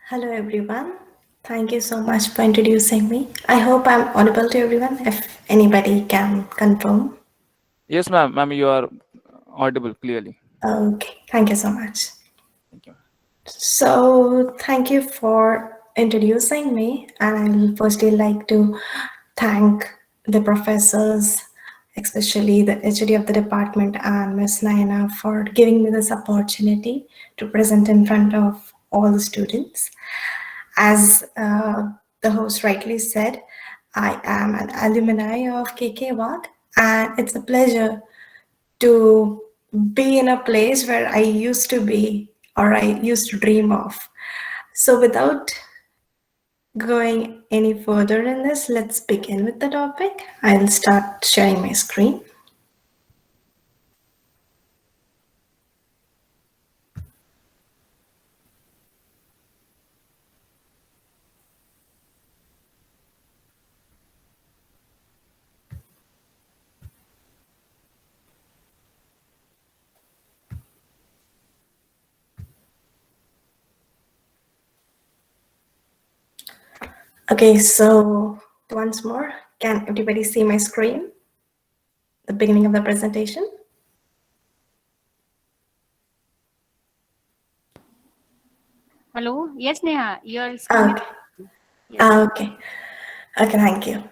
Hello everyone. Thank you so much for introducing me. I hope I'm audible to everyone if anybody can confirm. Yes, ma'am. Ma'am, you are audible clearly. Okay, thank you so much. Thank you. So, thank you for introducing me, and I'll firstly like to thank the professors, especially the HOD of the department and Miss Naina for giving me this opportunity to present in front of all the students. As the host rightly said, I am an alumni of KKWIEER, and it's a pleasure to be in a place where I used to be or I used to dream of. So, without going any further in this, let's begin with the topic. I'll start sharing my screen. Okay, so once more, can everybody see my screen? The beginning of the presentation? Hello. Yes, Neha, your screen Okay. is. Yes. Okay. Okay, thank you.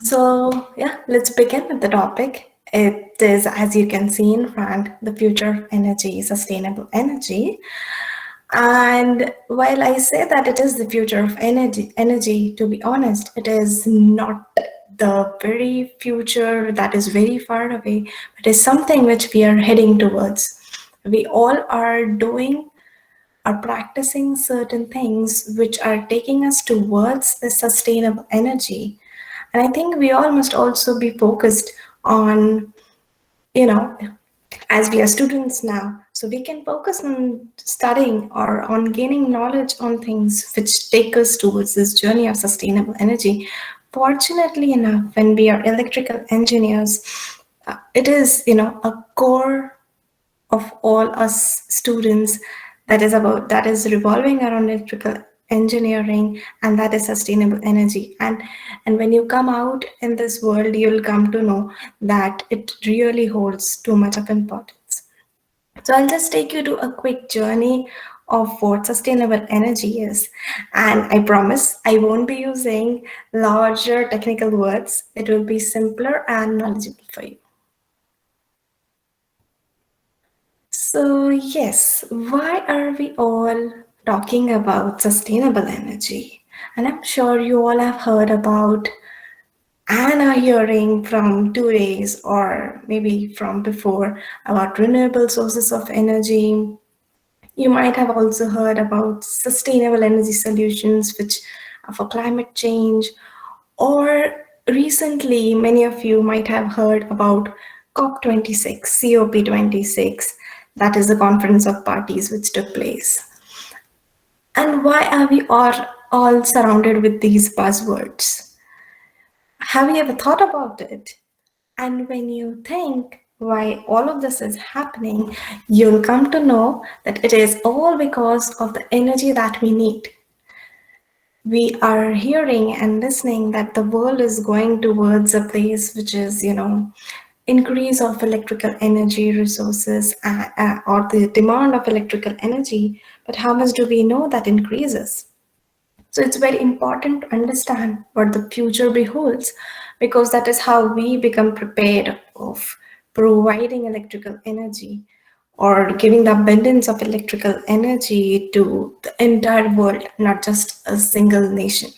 So yeah, let's begin with the topic. It is, as you can see in front, the future of energy, sustainable energy. And while I say that it is the future of energy, to be honest, it is not the very future that is very far away, but is something which we are heading towards. We all are practicing certain things which are taking us towards the sustainable energy. And I think we all must also be focused on, you know, as we are students now, so we can focus on studying or on gaining knowledge on things which take us towards this journey of sustainable energy. Fortunately enough, when we are electrical engineers, it is, a core of all us students that is revolving around electrical engineering, and that is sustainable energy. And when you come out in this world, you'll come to know that it really holds too much of importance. So I'll just take you to a quick journey of what sustainable energy is. And I promise I won't be using larger technical words. It will be simpler and knowledgeable for you. So, yes, why are we all talking about sustainable energy? And I'm sure you all have heard about and are hearing from 2 days or maybe from before about renewable sources of energy. You might have also heard about sustainable energy solutions, which are for climate change, or recently, many of you might have heard about COP26, COP26, that is the Conference of Parties which took place. And why are we all surrounded with these buzzwords? Have you ever thought about it? And when you think why all of this is happening, you'll come to know that it is all because of the energy that we need. We are hearing and listening that the world is going towards a place which is, increase of electrical energy resources, or the demand of electrical energy. But how much do we know that increases? So it's very important to understand what the future beholds, because that is how we become prepared of providing electrical energy or giving the abundance of electrical energy to the entire world, not just a single nation.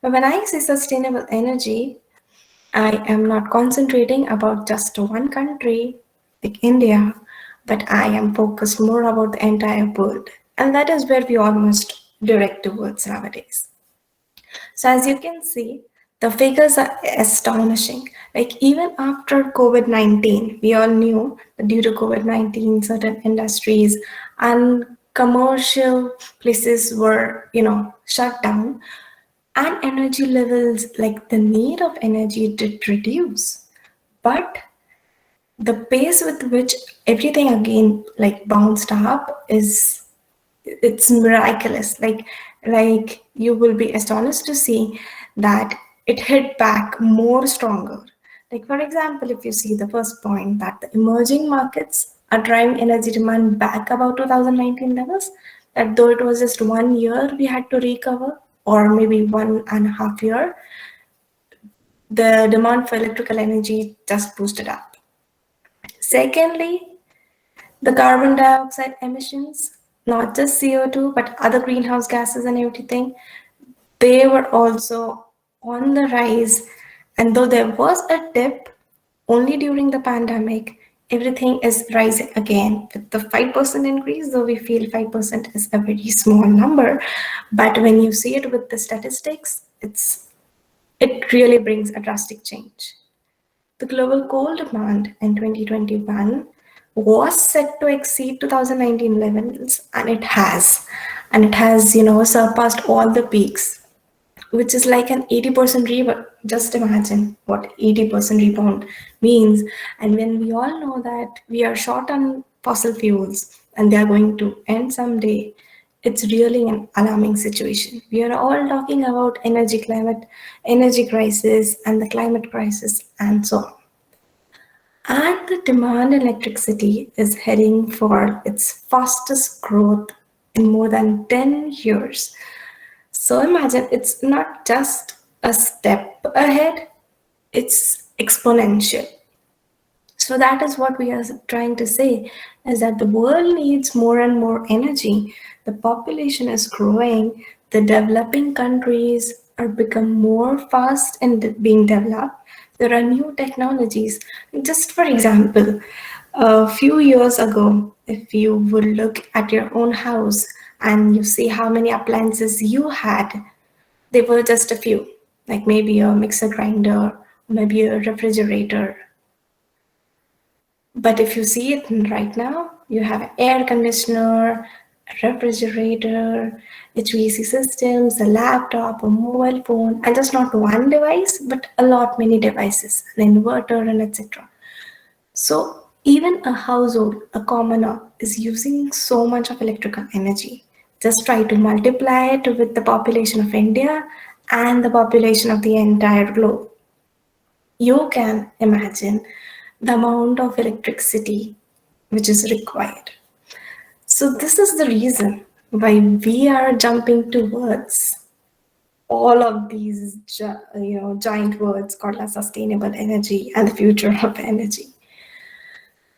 But when I say sustainable energy, I am not concentrating about just one country like India, but I am focused more about the entire world. And that is where we all must direct towards nowadays. So as you can see, the figures are astonishing. Like even after COVID-19, we all knew that due to COVID-19, certain industries and commercial places were, shut down, and energy levels, like the need of energy, did reduce. But The pace with which everything again like bounced up is it's miraculous. Like you will be astonished to see that it hit back more stronger. Like for example, if you see the first point that the emerging markets are driving energy demand back about 2019 levels, that though it was just 1 year we had to recover, or maybe 1.5 year, the demand for electrical energy just boosted up. Secondly, the carbon dioxide emissions, not just CO2, but other greenhouse gases and everything, they were also on the rise. And though there was a dip only during the pandemic, everything is rising again with the 5% increase, though we feel 5% is a very small number. But when you see it with the statistics, it really brings a drastic change. The global coal demand in 2021 was set to exceed 2019 levels, and it has. And it has, surpassed all the peaks, which is like an 80% rebound. Just imagine what 80% rebound means. And when we all know that we are short on fossil fuels and they are going to end someday, it's really an alarming situation. We are all talking about energy crisis, and the climate crisis, and so on. And the demand electricity is heading for its fastest growth in more than 10 years. So imagine it's not just a step ahead, it's exponential. So that is what we are trying to say, is that the world needs more and more energy. The population is growing, the developing countries are become more fast in being developed. There are new technologies. Just for example, a few years ago, if you would look at your own house and you see how many appliances you had, they were just a few, like maybe a mixer grinder, maybe a refrigerator. But if you see it right now, you have an air conditioner, a refrigerator, HVAC systems, a laptop, a mobile phone, and just not one device, but a lot many devices, an inverter, and etc. So even a household, a commoner, is using so much of electrical energy. Just try to multiply it with the population of India and the population of the entire globe. You can imagine the amount of electricity which is required. So this is the reason why we are jumping towards all of these giant words called as sustainable energy and the future of energy.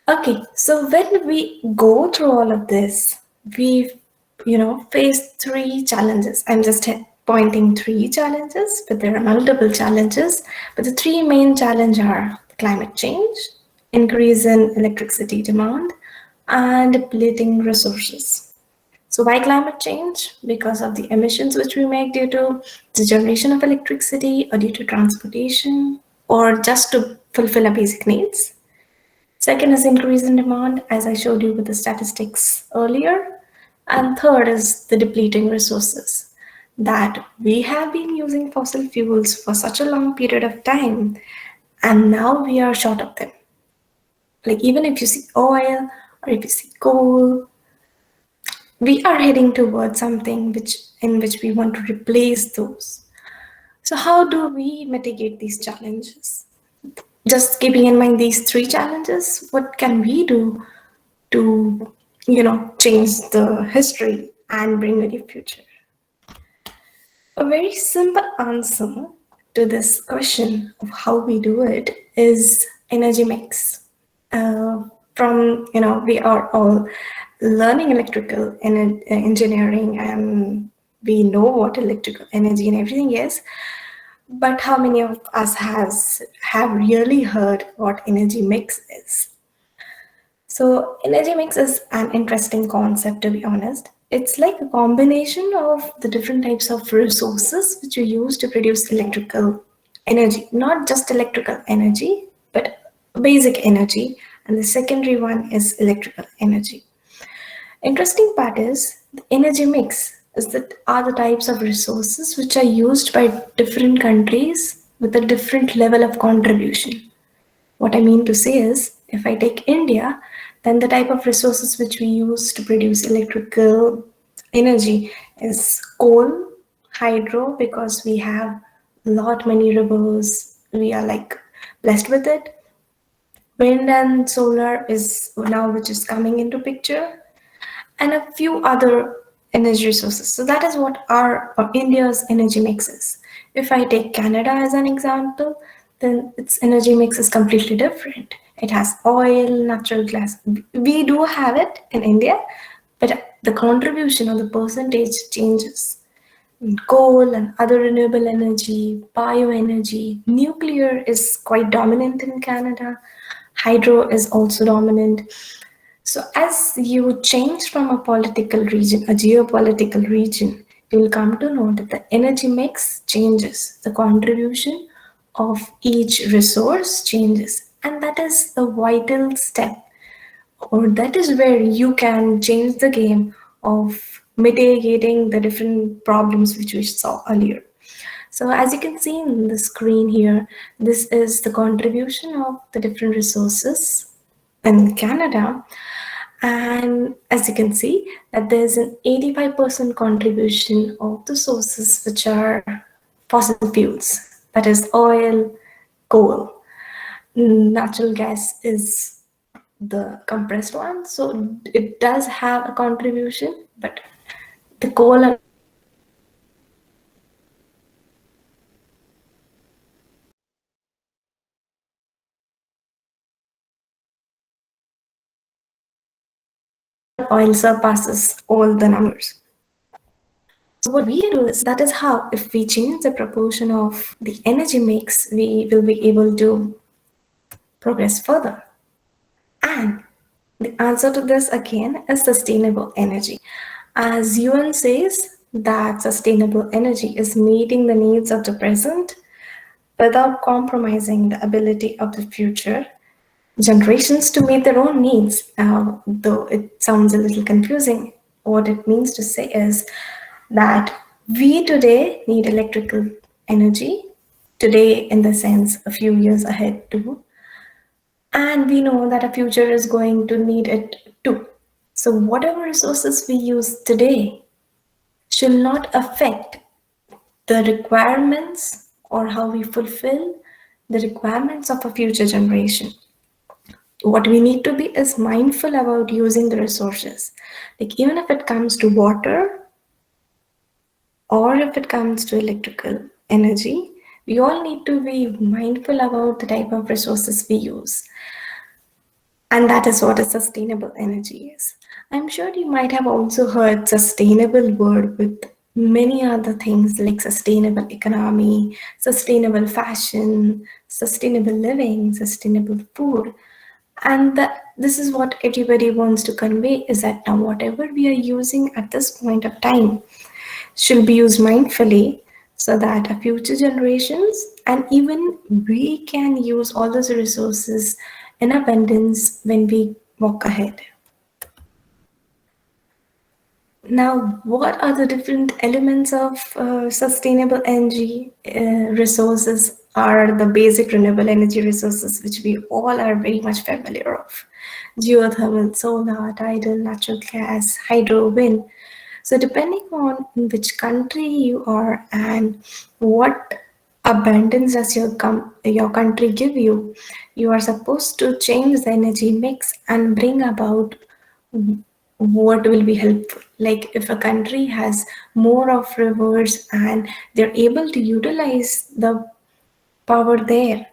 Okay, so when we go through all of this, we face three challenges. I'm just pointing three challenges, but there are multiple challenges. But the three main challenges are climate change, increase in electricity demand, and depleting resources. So why climate change? Because of the emissions which we make due to the generation of electricity or due to transportation or just to fulfill our basic needs. Second is increase in demand, as I showed you with the statistics earlier. And third is the depleting resources, that we have been using fossil fuels for such a long period of time, and now we are short of them. Like even if you see oil or if you see coal, we are heading towards something in which we want to replace those. So how do we mitigate these challenges? Just keeping in mind these three challenges, what can we do to change the history and bring a new future? A very simple answer to this question of how we do it is energy mix. From we are all learning electrical and engineering, and we know what electrical energy and everything is. But how many of us have really heard what energy mix is? So energy mix is an interesting concept, to be honest. It's like a combination of the different types of resources which you use to produce electrical energy, not just electrical energy, but basic energy. And the secondary one is electrical energy. Interesting part is the energy mix is that are the types of resources which are used by different countries with a different level of contribution. What I mean to say is If I take India, then the type of resources which we use to produce electrical energy is coal, hydro, because we have lot many rivers. We are like blessed with it. Wind and solar is now which is coming into picture, and a few other energy resources. So that is what our India's energy mix is. If I take Canada as an example, then its energy mix is completely different. It has oil, natural gas. We do have it in India, but the contribution or the percentage changes. Coal and other renewable energy, bioenergy, nuclear is quite dominant in Canada. Hydro is also dominant. So, as you change from a political region, a geopolitical region, you will come to know that the energy mix changes, the contribution of each resource changes, and that is a vital step, or that is where you can change the game of mitigating the different problems which we saw earlier. So, as you can see in the screen here, this is the contribution of the different resources in Canada. And as you can see, that there's an 85% contribution of the sources which are fossil fuels, that is oil, coal. Natural gas is the compressed one, so it does have a contribution, but the coal and oil also have a contribution. But the coal and oil surpasses all the numbers. So what we can do is that is how if we change the proportion of the energy mix, we will be able to progress further. And the answer to this again is sustainable energy. As UN says that sustainable energy is meeting the needs of the present without compromising the ability of the future generations to meet their own needs. Though it sounds a little confusing, what it means to say is that we today need electrical energy, today in the sense a few years ahead too, and we know that a future is going to need it too. So, whatever resources we use today should not affect the requirements or how we fulfill the requirements of a future generation. What we need to be is mindful about using the resources. Like, even if it comes to water or if it comes to electrical energy, we all need to be mindful about the type of resources we use. And that is what a sustainable energy is. I'm sure you might have also heard sustainable word with many other things like sustainable economy, sustainable fashion, sustainable living, sustainable food. And this is what everybody wants to convey is that now whatever we are using at this point of time should be used mindfully so that our future generations and even we can use all those resources in abundance when we walk ahead. Now, what are the different elements of sustainable energy resources? Are the basic renewable energy resources which we all are very much familiar of: geothermal, solar, tidal, natural gas, hydro, wind. So, depending on in which country you are and what abundance does your country give you, you are supposed to change the energy mix and bring about what will be helpful. Like if a country has more of rivers and they're able to utilize the power there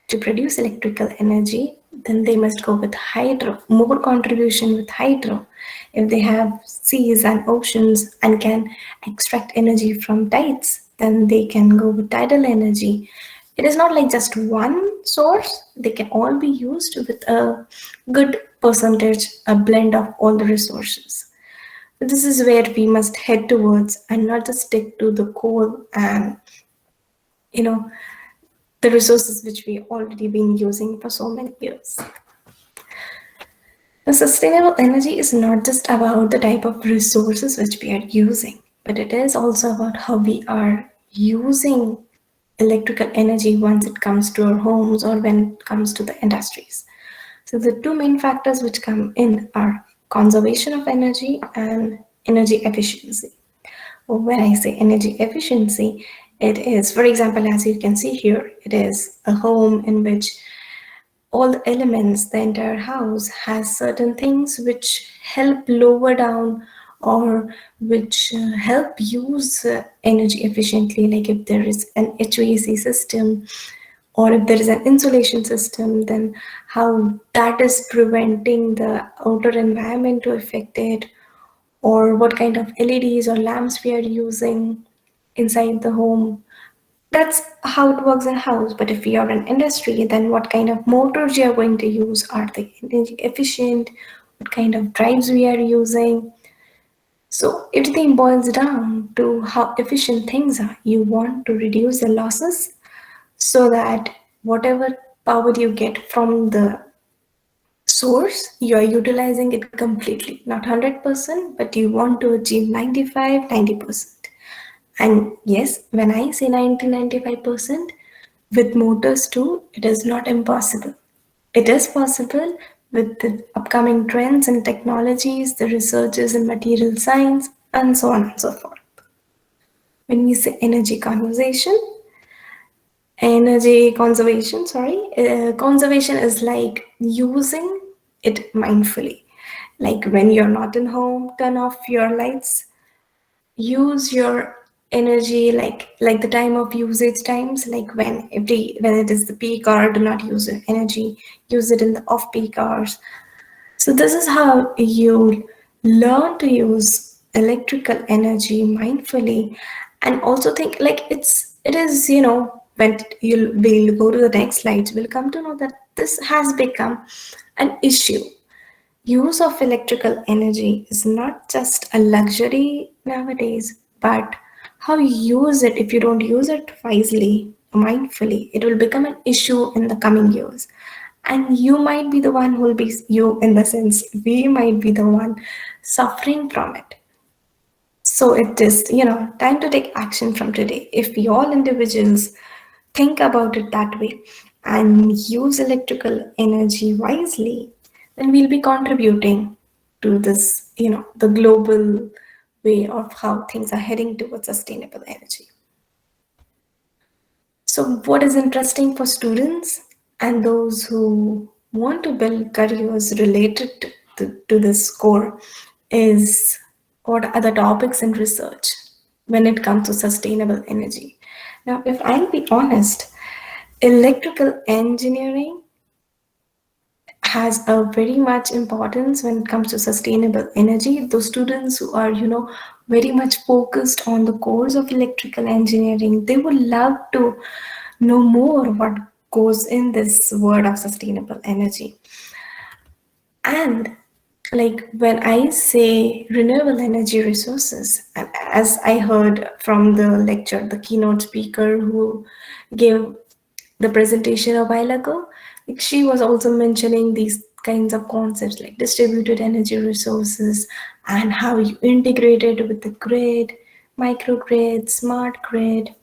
to produce electrical energy, then they must go with hydro, more contribution with hydro. If they have seas and oceans and can extract energy from tides, then they can go with tidal energy. It is not like just one source, they can all be used with a good percentage, a blend of all the resources. This is where we must head towards and not just stick to the coal and you know the resources which we already been using for so many years. The sustainable energy is not just about the type of resources which we are using, but it is also about how we are using electrical energy once it comes to our homes or when it comes to the industries. So the two main factors which come in are conservation of energy and energy efficiency. When I say energy efficiency, it is, for example, as you can see here, it is a home in which all the elements, the entire house has certain things which help lower down or which help use energy efficiently. Like if there is an HVAC system or if there is an insulation system, then how that is preventing the outer environment to affect it, or what kind of LEDs or lamps we are using inside the home. That's how it works in house. But if you're an industry, then what kind of motors you are going to use? Are they energy efficient? What kind of drives we are using? So everything boils down to how efficient things are. You want to reduce the losses so that whatever power you get from the source, you are utilizing it completely. Not 100%, but you want to achieve 95, 90%. And yes, when I say 90-95%, with motors too, it is not impossible. It is possible with the upcoming trends and technologies, the researches in material science, and so on and so forth. When we say energy conservation, conservation is like using it mindfully. Like when you're not in home, turn off your lights, use your energy like the time of usage times, like when it is the peak hour, do not use your energy, use it in the off peak hours. So this is how you learn to use electrical energy mindfully, and also think like it is, when we'll go to the next slides, we'll come to know that this has become an issue. Use of electrical energy is not just a luxury nowadays, but how you use it. If you don't use it wisely, mindfully, it will become an issue in the coming years. And you might be the one who will be, you in the sense, we might be the one suffering from it. So it is, time to take action from today. If we all individuals think about it that way and use electrical energy wisely, then we'll be contributing to this, the global way of how things are heading towards sustainable energy. So, what is interesting for students and those who want to build careers related to this core is what are the topics in research when it comes to sustainable energy. Now, if I'll be honest, electrical engineering has a very much importance when it comes to sustainable energy. Those students who are, very much focused on the course of electrical engineering, they would love to know more what goes in this word of sustainable energy. And like when I say renewable energy resources, and as I heard from the lecture, the keynote speaker who gave the presentation a while ago, like she was also mentioning these kinds of concepts like distributed energy resources and how you integrate it with the grid, microgrid, smart grid.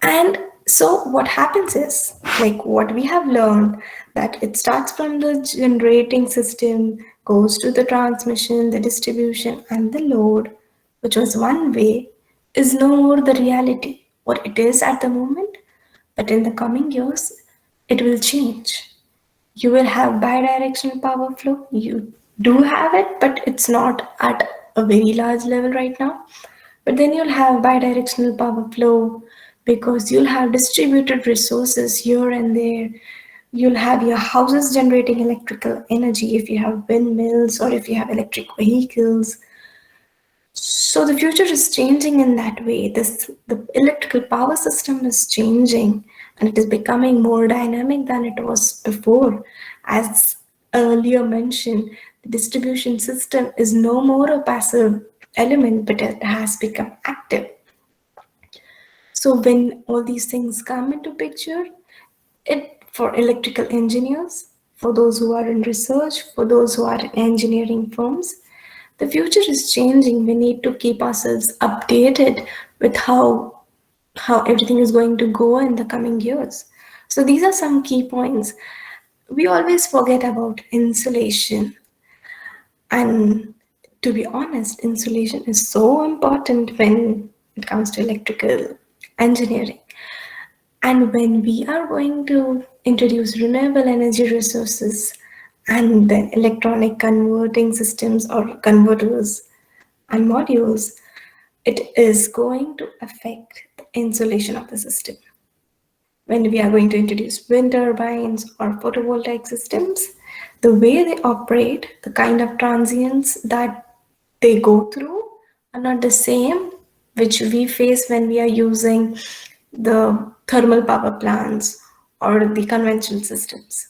And so what happens is, like what we have learned, that it starts from the generating system, goes to the transmission, the distribution, and the load, which was one way, is no more the reality, what it is at the moment. But in the coming years, it will change. You will have bidirectional power flow. You do have it, but it's not at a very large level right now. But then you'll have bidirectional power flow because you'll have distributed resources here and there. You'll have your houses generating electrical energy if you have windmills or if you have electric vehicles. So the future is changing in that way. The electrical power system is changing and it is becoming more dynamic than it was before. As earlier mentioned, the distribution system is no more a passive element, but it has become active. So when all these things come into picture, it for electrical engineers, for those who are in research, for those who are in engineering firms, the future is changing. We need to keep ourselves updated with how everything is going to go in the coming years. So these are some key points. we always forget about insulation. And to be honest, insulation is so important when it comes to electrical engineering. And when we are going to introduce renewable energy resources and then electronic converting systems or converters and modules, it is going to affect the insulation of the system. When we are going to introduce wind turbines or photovoltaic systems, the way they operate, the kind of transients that they go through are not the same which we face when we are using the thermal power plants or the conventional systems.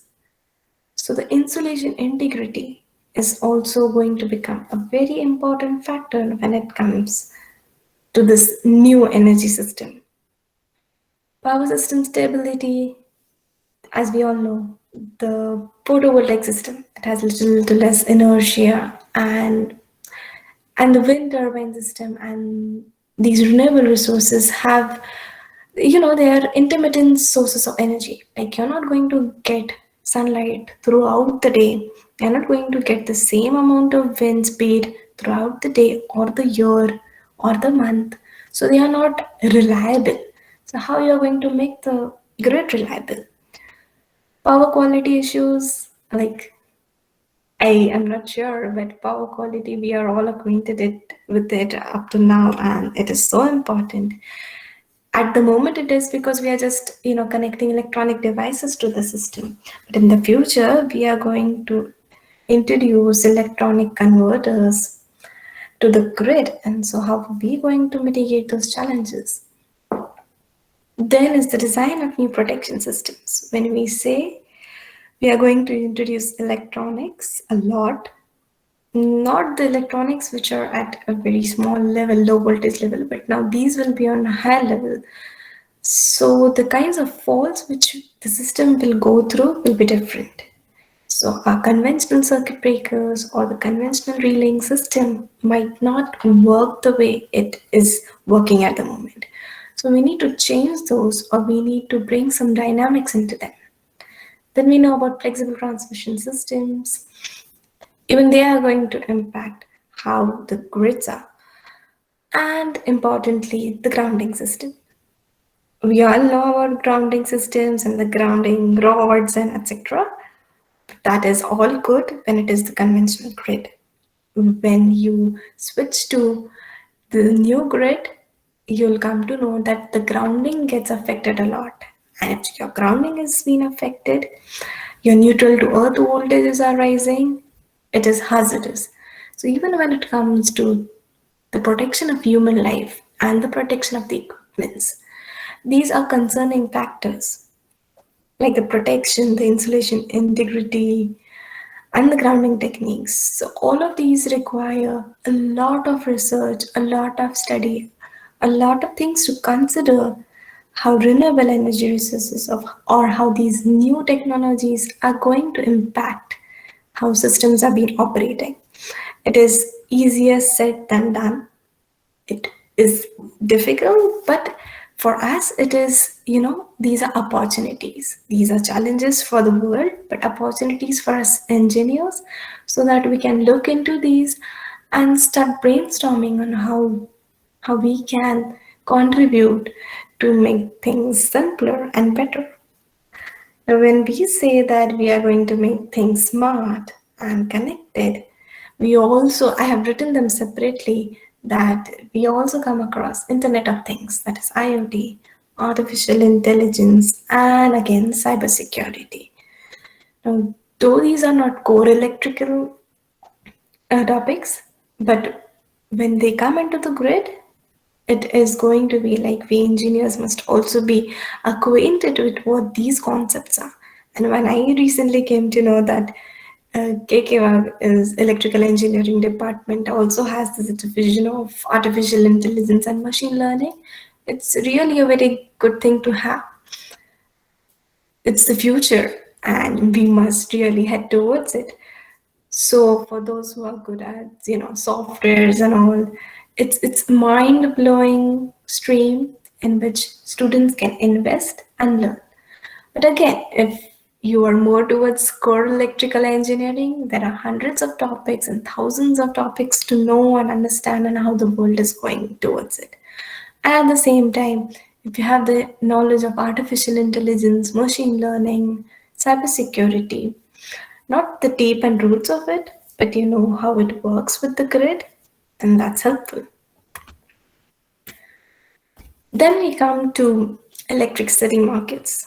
So the insulation integrity is also going to become a very important factor when it comes to this new energy system. Power system stability, as we all know, the photovoltaic system, it has little to less inertia, and the wind turbine system and these renewable resources have, they are intermittent sources of energy. Like you're not going to get sunlight throughout the day. You're not going to get the same amount of wind speed throughout the day or the year or the month. So they are not reliable. So how you are going to make the grid reliable? Power quality issues, like I am not sure, but power quality, we are all acquainted with it up to now, and it is so important. At the moment, it is because we are just, connecting electronic devices to the system. But in the future, we are going to introduce electronic converters to the grid. And so, how are we going to mitigate those challenges? Then is the design of new protection systems. When we say we are going to introduce electronics a lot, not the electronics which are at a very small level, low voltage level, but now these will be on a higher level. So the kinds of faults which the system will go through will be different. So our conventional circuit breakers or the conventional relaying system might not work the way it is working at the moment. So we need to change those, or we need to bring some dynamics into them. Then we know about flexible transmission systems. Even they are going to impact how the grids are. And importantly, the grounding system. We all know about grounding systems and the grounding rods and etc. That is all good when it is the conventional grid. When you switch to the new grid, you'll come to know that the grounding gets affected a lot. And if your grounding is being affected, your neutral to earth voltages are rising, it is hazardous. So even when it comes to the protection of human life and the protection of the equipments, these are concerning factors like the protection, the insulation integrity, and the grounding techniques. So, all of these require a lot of research, a lot of study, a lot of things to consider how renewable energy resources or how these new technologies are going to impact how systems are being operating. It is easier said than done. It is difficult, but for us it is, these are opportunities, these are challenges for the world, but opportunities for us engineers, so that we can look into these and start brainstorming on how we can contribute to make things simpler and better. Now, when we say that we are going to make things smart and connected, I have written them separately, that we also come across Internet of Things, that is IoT, artificial intelligence, and again, cybersecurity. Now, though these are not core electrical topics, but when they come into the grid, it is going to be like we engineers must also be acquainted with what these concepts are. And when I recently came to know that KKWIEER is electrical engineering department also has this division of artificial intelligence and machine learning, it's really a very good thing to have. It's the future, and we must really head towards it. So for those who are good at, softwares and all, it's mind blowing stream in which students can invest and learn. But again, if you are more towards core electrical engineering, there are hundreds of topics and thousands of topics to know and understand and how the world is going towards it. And at the same time, if you have the knowledge of artificial intelligence, machine learning, cybersecurity, not the deep and roots of it, but you know how it works with the grid, then that's helpful. Then we come to electricity markets.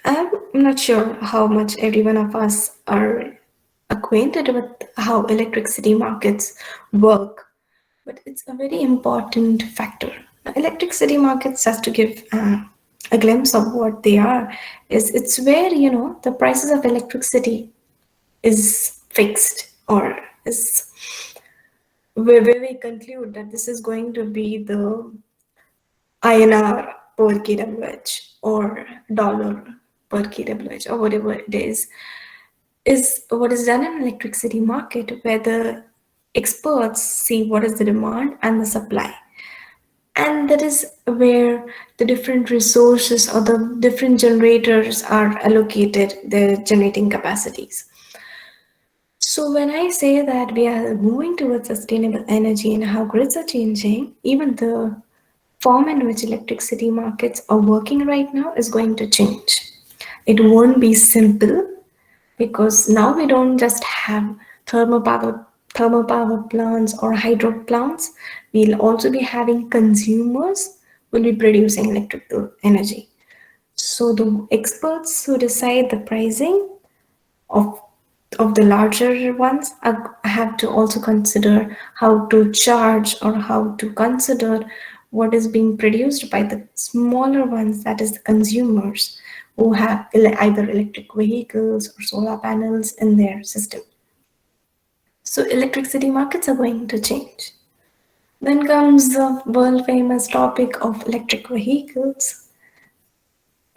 I'm not sure how much every one of us are acquainted with how electricity markets work, but it's a very important factor. Now, electricity markets, just to give a glimpse of what they are, is it's where the prices of electricity is fixed, or is where we conclude that this is going to be the INR per kWh or dollar per kWh or whatever it is what is done in electricity market, where the experts see what is the demand and the supply. And that is where the different resources or the different generators are allocated their generating capacities. So when I say that we are moving towards sustainable energy and how grids are changing, even the form in which electricity markets are working right now is going to change. It won't be simple because now we don't just have thermal power thermal power plants or hydro plants. We'll also be having consumers who will be producing electrical energy. So the experts who decide the pricing of the larger ones have to also consider how to charge or how to consider what is being produced by the smaller ones, that is the consumers who have either electric vehicles or solar panels in their system. So electricity markets are going to change. Then comes the world famous topic of electric vehicles.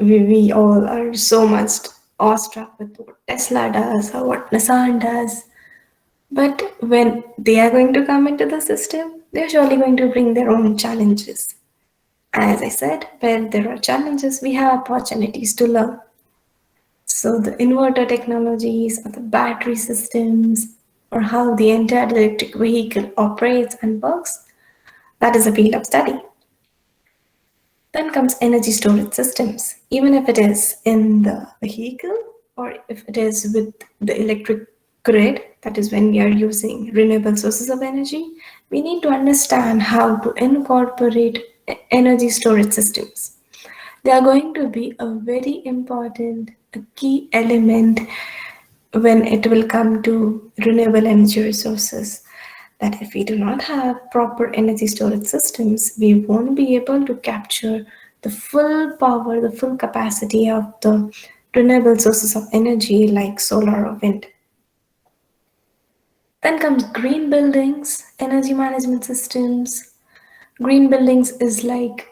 We all are so much awestruck with what Tesla does or what Nissan does. But when they are going to come into the system, they're surely going to bring their own challenges. As I said, where there are challenges, we have opportunities to learn. So the inverter technologies or the battery systems or how the entire electric vehicle operates and works, that is a field of study. Then comes energy storage systems. Even if it is in the vehicle or if it is with the electric grid, that is when we are using renewable sources of energy, we need to understand how to incorporate energy storage systems. They are going to be a very important, a key element when it will come to renewable energy resources. That if we do not have proper energy storage systems, we won't be able to capture the full power, the full capacity of the renewable sources of energy like solar or wind. Then comes green buildings, energy management systems. Green buildings is like,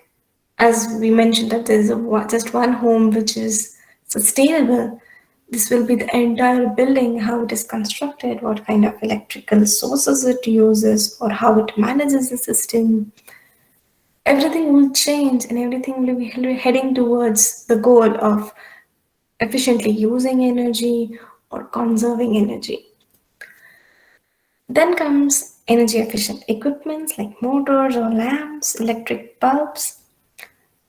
as we mentioned, that there's just one home which is sustainable. This will be the entire building, how it is constructed, what kind of electrical sources it uses, or how it manages the system. Everything will change and everything will be heading towards the goal of efficiently using energy or conserving energy. Then comes energy efficient equipments like motors or lamps, electric bulbs.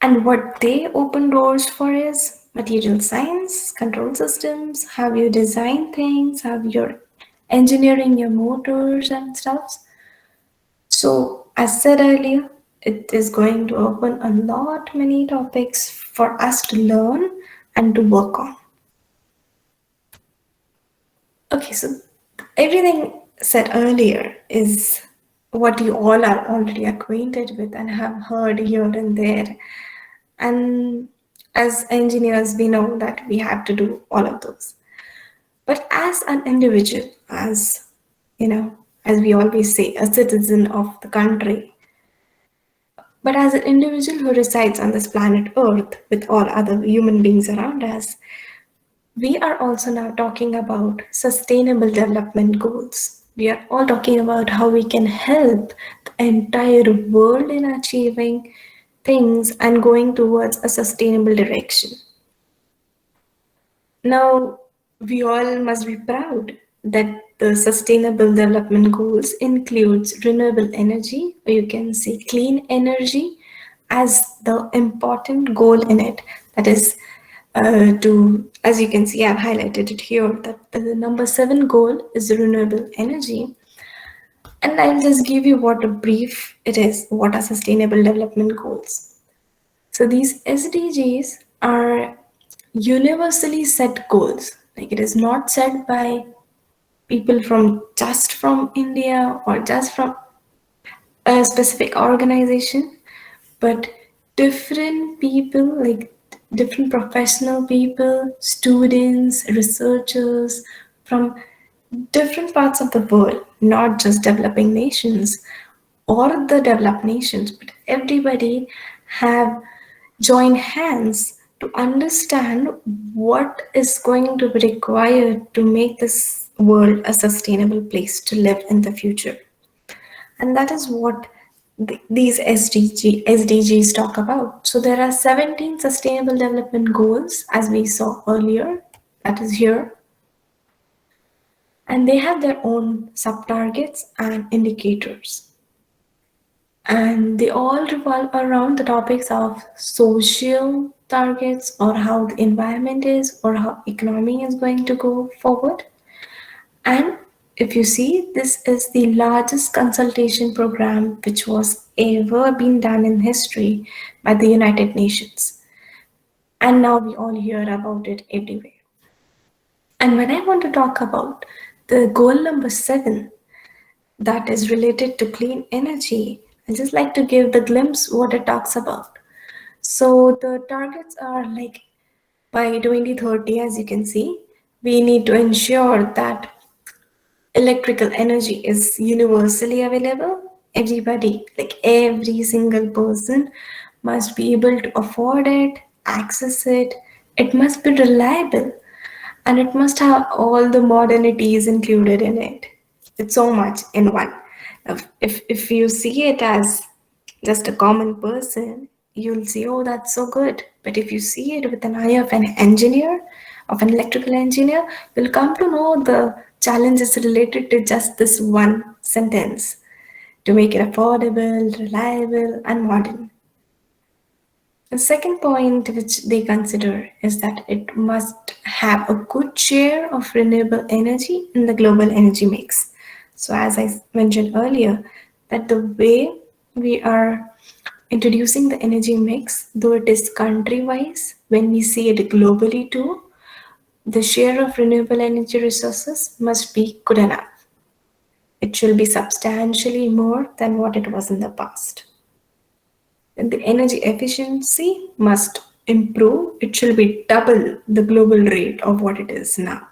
And what they open doors for is material science, control systems, how you design things, how you're engineering your motors and stuff. So, as said earlier, it is going to open a lot many topics for us to learn and to work on. Okay, so everything said earlier is what you all are already acquainted with and have heard here and there. And as engineers, we know that we have to do all of those. But as an individual, as we always say, a citizen of the country, but as an individual who resides on this planet Earth with all other human beings around us, we are also now talking about sustainable development goals. We are all talking about how we can help the entire world in achieving things and going towards a sustainable direction. Now, we all must be proud that the Sustainable Development Goals includes renewable energy, or you can say clean energy, as the important goal in it. That is, as you can see, I've highlighted it here, that the number seven goal is renewable energy. And I'll just give you what a brief it is. What are Sustainable Development Goals? So these SDGs are universally set goals. Like it is not set by people from India or just from a specific organization, but different people, like different professional people, students, researchers from different parts of the world, not just developing nations or the developed nations, but everybody have joined hands to understand what is going to be required to make this world a sustainable place to live in the future. And that is what these SDGs talk about. So there are 17 sustainable development goals, as we saw earlier, that is here, and they have their own sub-targets and indicators. And they all revolve around the topics of social targets, or how the environment is, or how economy is going to go forward. And if you see, this is the largest consultation program which was ever been done in history by the United Nations. And now we all hear about it everywhere. And when I want to talk about the goal number seven, that is related to clean energy, I just like to give the glimpse what it talks about. So the targets are like by 2030, as you can see, we need to ensure that electrical energy is universally available. Everybody, like every single person, must be able to afford it, access it. It must be reliable, and it must have all the modernities included in it. It's so much in one. If you see it as just a common person, you'll see, oh, that's so good. But if you see it with an eye of an engineer, of an electrical engineer, you'll come to know the challenges related to just this one sentence to make it affordable, reliable, and modern. The second point which they consider is that it must have a good share of renewable energy in the global energy mix. So, as I mentioned earlier, that the way we are introducing the energy mix, though it is country wise, when we see it globally too, the share of renewable energy resources must be good enough. It should be substantially more than what it was in the past. And the energy efficiency must improve. It should be double the global rate of what it is now.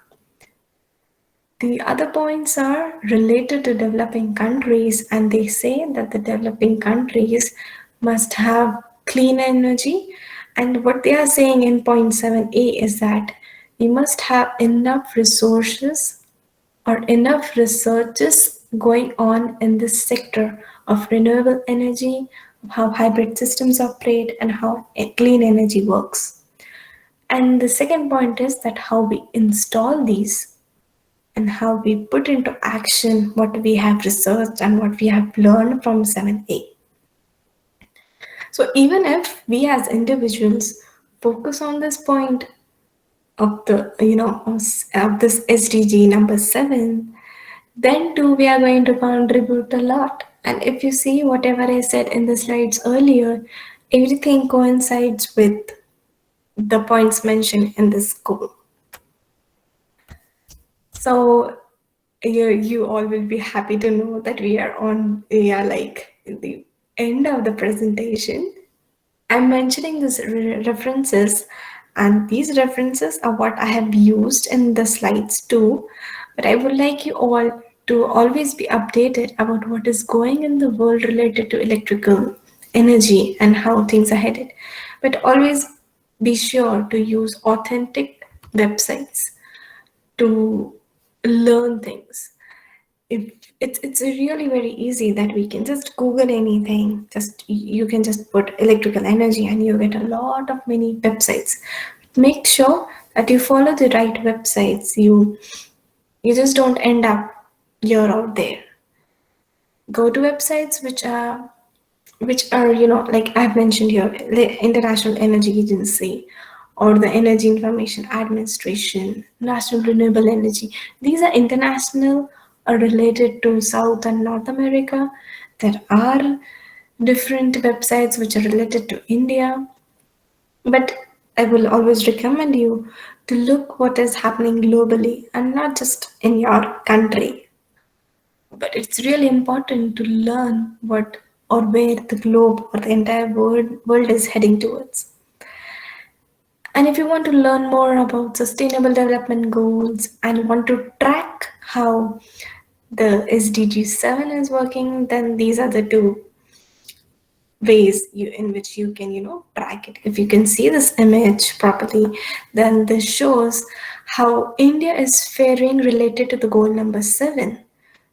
The other points are related to developing countries, and they say that the developing countries must have clean energy. And what they are saying in point 7a is that we must have enough resources or enough researches going on in this sector of renewable energy, of how hybrid systems operate, and how clean energy works. And the second point is that how we install these and how we put into action what we have researched and what we have learned from 7a. So even if we as individuals focus on this point of the of this SDG number 7, then too we are going to contribute a lot. And if you see whatever I said in the slides earlier, everything coincides with the points mentioned in this goal. So you all will be happy to know that we are like in the end of the presentation. I'm mentioning these references, and these references are what I have used in the slides too. But I would like you all to always be updated about what is going in the world related to electrical energy and how things are headed. But always be sure to use authentic websites to learn things. If it's really very easy that we can just Google anything. Just you can just put electrical energy and you get a lot of many websites. Make sure that you follow the right websites. You just don't end up here or there. Go to websites which are like I've mentioned here, the International Energy Agency or the Energy Information Administration, National Renewable Energy. These are international or related to South and North America. There are different websites which are related to India, but I will always recommend you to look what is happening globally and not just in your country. But it's really important to learn what or where the globe or the entire world is heading towards. And if you want to learn more about sustainable development goals and want to track how the SDG 7 is working, then these are the two ways in which you can track it. If you can see this image properly, then this shows how India is faring related to the goal number 7.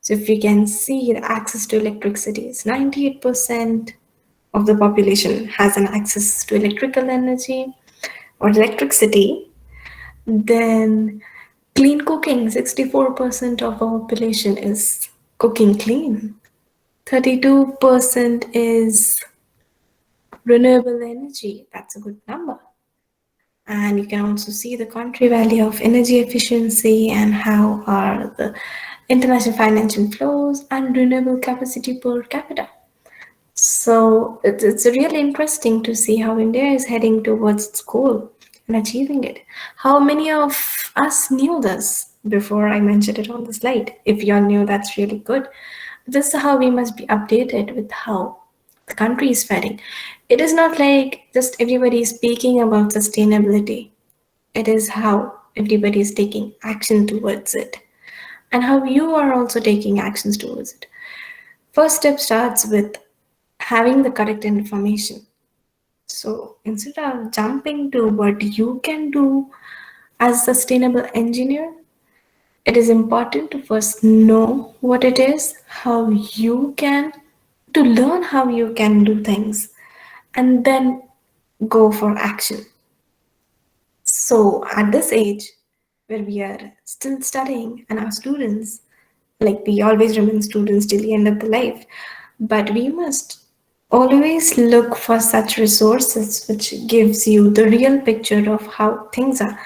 So if you can see, the access to electricity is 98% of the population has an access to electrical energy or electricity. Then clean cooking, 64% of our population is cooking clean. 32% is renewable energy. That's a good number. And you can also see the country value of energy efficiency and how are the international financial flows and renewable capacity per capita. So it's really interesting to see how India is heading towards its goal and achieving it. How many of us knew this before I mentioned it on the slide? If you all knew, that's really good. This is how we must be updated with how the country is faring. It is not like just everybody is speaking about sustainability. It is how everybody is taking action towards it and how you are also taking actions towards it. First step starts with having the correct information. So instead of jumping to what you can do as a sustainable engineer, it is important to first know what it is, how you can, to learn how you can do things, and then go for action. So at this age, where we are still studying and our students, like we always remain students till the end of the life, but we must always look for such resources which gives you the real picture of how things are.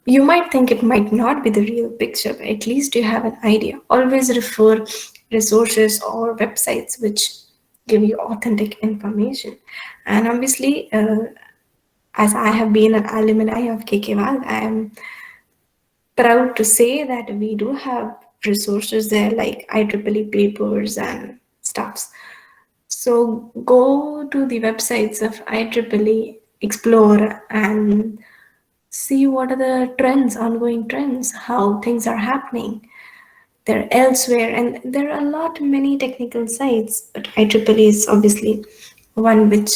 You might think it might not be the real picture, but at least you have an idea. Always refer resources or websites which give you authentic information. And obviously, as I have been an alumni of KKWIEER, I am proud to say that we do have resources there like IEEE papers and stuffs. So go to the websites of IEEE, explore and see what are the trends, ongoing trends, how things are happening. They're elsewhere, and there are a lot many technical sites, but IEEE is obviously one which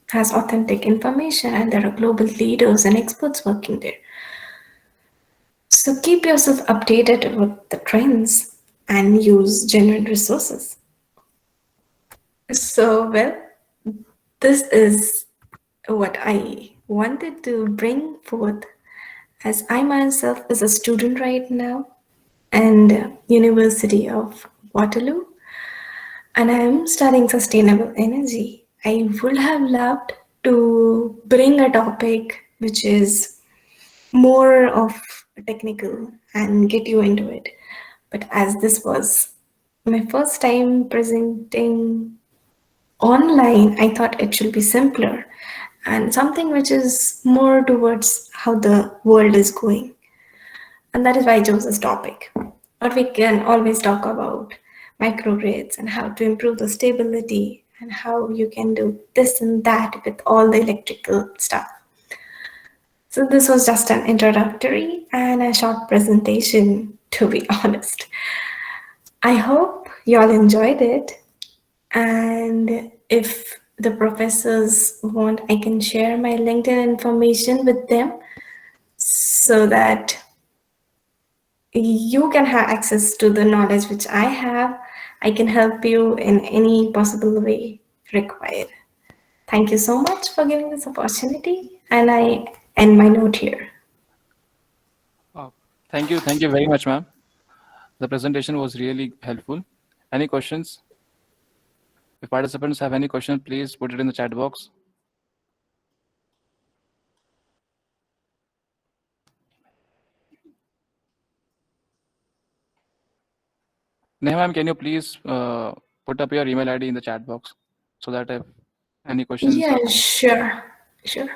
has authentic information, and there are global leaders and experts working there. So keep yourself updated with the trends and use genuine resources. So, well, this is what I wanted to bring forth as I myself is a student right now and University of Waterloo, and I am studying sustainable energy. I would have loved to bring a topic which is more of technical and get you into it. But as this was my first time presenting online, I thought it should be simpler and something which is more towards how the world is going. And that is why I chose this topic. But we can always talk about microgrids and how to improve the stability and how you can do this and that with all the electrical stuff. So this was just an introductory and a short presentation, to be honest. I hope you all enjoyed it. And if the professors want, I can share my LinkedIn information with them so that you can have access to the knowledge which I have. I can help you in any possible way required. Thank you so much for giving this opportunity, and I end my note here. Thank you very much, ma'am. The presentation was really helpful. Any questions? If participants have any question, please put it in the chat box. Neha ma'am, can you please put up your email ID in the chat box so that if any questions Yeah, come. sure. Sure.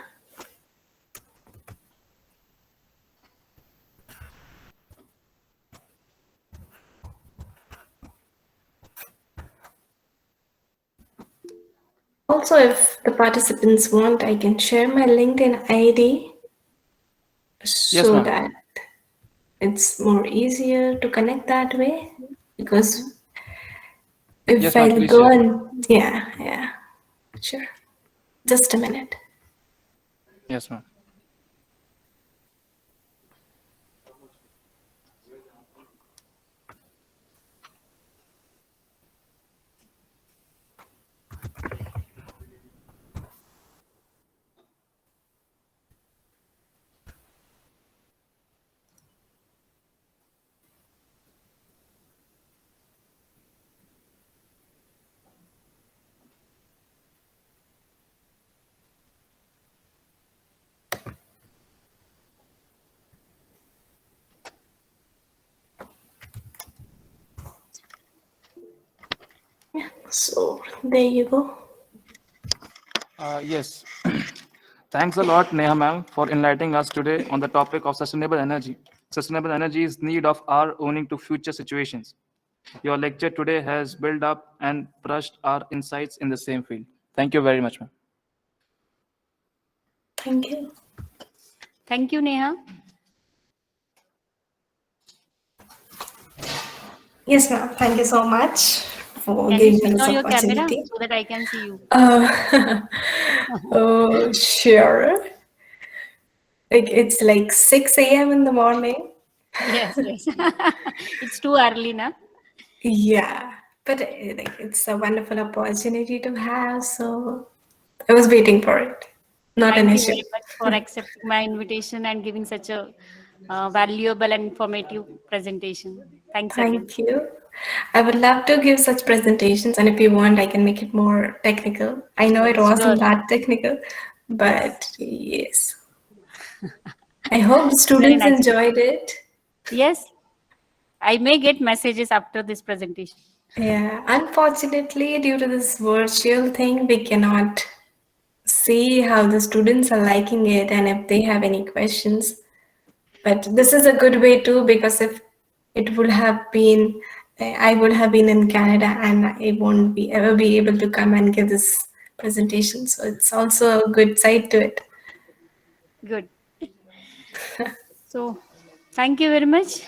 Also, if the participants want, I can share my LinkedIn ID Yes, so ma'am. that it's more easier to connect that way. Because if Yes, ma'am. I'll Please go share. and yeah, yeah, sure. Just a minute. Yes, ma'am. So there you go. Yes. Thanks a lot, Neha ma'am, for enlightening us today on the topic of sustainable energy. Sustainable energy is need of our owning to future situations. Your lecture today has built up and brushed our insights in the same field. Thank you very much, ma'am. Thank you. Thank you, Neha. Yes, ma'am. Thank you so much for Can you giving me switch this on your camera opportunity. so that I can see you? Oh, sure. Like it's like 6 a.m. in the morning. Yes, yes. It's too early, na? Yeah, but like it's a wonderful opportunity to have, so I was waiting for it. Not an Thank you issue. very much for accepting my invitation and giving such a valuable and informative presentation. Thanks again. Thank you. I would love to give such presentations, and if you want, I can make it more technical. I know it Sure, wasn't sure. that technical, Yes. but yes. I hope the Very students nice. enjoyed it. Yes, I may get messages after this presentation. Yeah, unfortunately, due to this virtual thing, we cannot see how the students are liking it and if they have any questions. But this is a good way too, because if it would have been, I would have been in Canada and I won't be ever be able to come and give this presentation. So it's also a good side to it. Good. So, thank you very much.